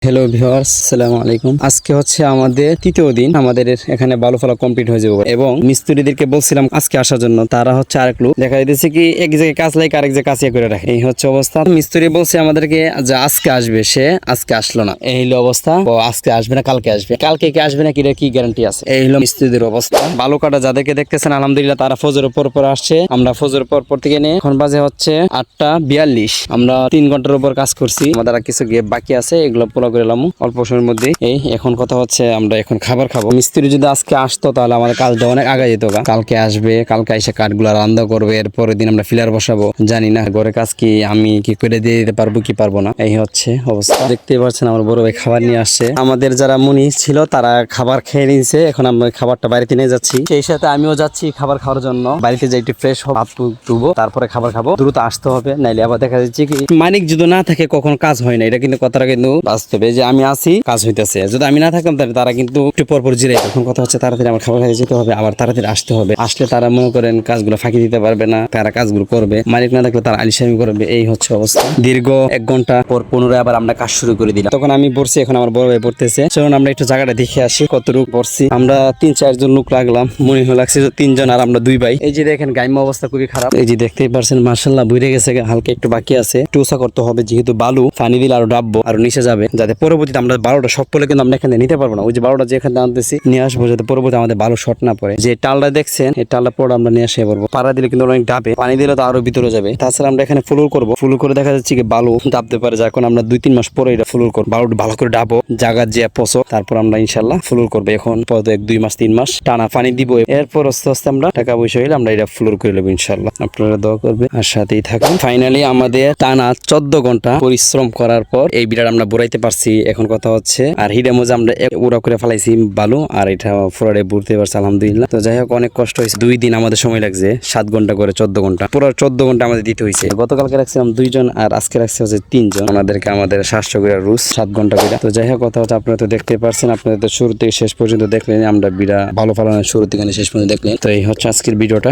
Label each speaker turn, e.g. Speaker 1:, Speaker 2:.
Speaker 1: Hello viewers, আসসালামু আলাইকুম। আজকে হচ্ছে আমাদের তৃতীয় দিন। আমাদের এখানে বালু ফেলা কমপ্লিট হয়ে যাবে এবং মিস্ত্রিদেরকে বলছিলাম আজকে আসার জন্য। তারা হচ্ছে আরেক লোক দেখা যাচ্ছে কি এক জায়গায় কাজ লাইক আরেক জায়গায় কাজ করে রাখে। এই হচ্ছে অবস্থা। মিস্ত্রি বলছে আমাদেরকে যে আজকে আসবে, সে আজকে আসলো না। এই হলো অবস্থা। ও আজকে আসবে না, কালকে আসবে। কালকে কি আসবে না কি গ্যারান্টি আছে? এই হলো মিস্ত্রিদের অবস্থা। বালু কাটা যাদেরকে দেখতেছেন আলহামদুলিল্লাহ তারা ফজরের পর আসছে। আমরা ফজরের পর থেকে নিয়ে এখন বাজে হচ্ছে 8:42। আমরা 3 ঘন্টার উপর কাজ করছি। আমাদের আর কিছু গেপ বাকি আছে, এগুলো পুরো করে এলাম অল্প সময়ের মধ্যে। এই এখন কথা হচ্ছে আমরা এখন খাবার খাবো। মিস্ত্রি যদি আজকে আসতো তাহলে আমাদের কাজটা অনেক আগে যেত। কালকে আসবে, কালকে এসে কাঠগুলো রান্না করবে, এরপরের দিন আমরা ফিলার বসাবো। জানি না ঘরে কাজ কি আমি কি করে দিয়ে দিতে পারবো কি পারবো না। এই হচ্ছে অবস্থা। দেখতে পাচ্ছেন আমার বড় ভাই খাবার নিয়ে আসছে। আমাদের যারা মুনি ছিল তারা খাবার খেয়ে নিয়েছে। এখন আমরা খাবারটা বাড়িতে নিয়ে যাচ্ছি, সেই সাথে আমিও যাচ্ছি খাবার খাওয়ার জন্য। বাড়িতে যাই একটু ফ্রেশ হব, তুলবো, তারপরে খাবার খাবো। দ্রুত আসতে হবে, নাইলে আবার দেখা যাচ্ছে কি মালিক যদি না থাকে কখন কাজ হয় না। এটা কিন্তু কথাটা কিন্তু বাস্তবে, যে আমি আসি কাজ হইতেছে, যদি আমি না থাকতাম তাহলে তারা কিন্তু একটু পরপর জিরাই। এখন কথা হচ্ছে তাড়াতাড়ি আমার খাবার খাইতে যেতে হবে, আবার তাড়াতাড়ি আসতে হবে। আসলে তারা মনে করেন কাজগুলো ফাঁকি দিতে পারবে না, তারা কাজগুলো করবে। মালিক না থাকলে তারা আলিশামি করবে। এই হচ্ছে অবস্থা। দীর্ঘ 1 ঘন্টা পর পুনরায় আবার আমরা কাজ শুরু করে দিলাম। তখন আমি পড়ছি, এখন আমার বড় ভাই পড়তেছে। চলুন আমরা একটু জায়গাটা দেখে আসি কত লোক পড়ছি। আমরা 3-4 জন লোক লাগলাম, মনে হলো লাগছে 3 জন আর আমরা 2 ভাই। এই যে দেখেন গাইমা অবস্থা খুবই খারাপ। এই যে দেখতেই পারছেন মাশাআল্লাহ বুইড়ে গেছে, হালকা একটু বাকি আছে। একটু উঁচা করতে হবে, যেহেতু বালু পানি দিলে আরো ডাববো, আরো নিচে যাবে, যাতে পরবর্তীতে আমরা 12টা শট পড়লে কিন্তু আমরা এখানে নিতে পারবো না। ওই যে 12টা যে এখানে আনতেছি নিয়ে আসবো, যাতে পরবর্তী আমাদের ভালো শট না পড়ে। যে টালটা দেখছেন এই টালটা পরে আমরা নিয়ে আসে পারবো। পাড়া দিলে কিন্তু অনেক ডাবে, পানি দিলে তো আরো ভিতরে যাবে। তাছাড়া আমরা এখানে ফুলুর করবো, ফুলুর করে দেখা যাচ্ছে কি বালু ডাবতে পারে। যখন আমরা 2-3 মাস পরে এটা ফুলুর করবো, বালু ভালো করে ডাবো, জায়গা যে পচো, তারপর আমরা ইনশাল্লাহ ফুলুর করবো। এখন পরে 1-2 মাস 3 মাস টানা পানি দিব, এরপর আস্তে আস্তে আমরা টাকা পয়সা হইলে আমরা এটা ফুলুর করে নেবো ইনশাল্লাহ। আপনারা দোয়া করবে আর সাথেই থাকুন। ফাইনালি আমাদের টানা 14 ঘন্টা পরিশ্রম করার পর এই বিড়াল আমরা বুড়াইতে পারছি। এখন কথা হচ্ছে আর হিডে মজা আমরা উড়া করে ফেলাইছি বালু, আর এটা পুরোটাই বুড়তে পারছি আলহামদুলিল্লাহ। তো যাই হোক অনেক কষ্ট হয়েছে। 2 দিন আমাদের সময় লাগছে, 7 ঘন্টা করে 14 ঘন্টা, পুরো 14 ঘন্টা আমাদের দিতে হয়েছে। গতকালকে রাখছিলাম 2 জন আর আজকে রাখছি হচ্ছে 3 জন। আমাদের 700 করে রুজ, 7 ঘন্টা করে। তো যাই হোক কথা হচ্ছে আপনারা তো দেখতে পারছেন, আপনাদের তো শুরু থেকে শেষ পর্যন্ত দেখলেন। আমরা বিড়া ভালো ফলানোর শুরু থেকে শেষ পর্যন্ত দেখলেন। তো এই হচ্ছে আজকের ভিডিওটা।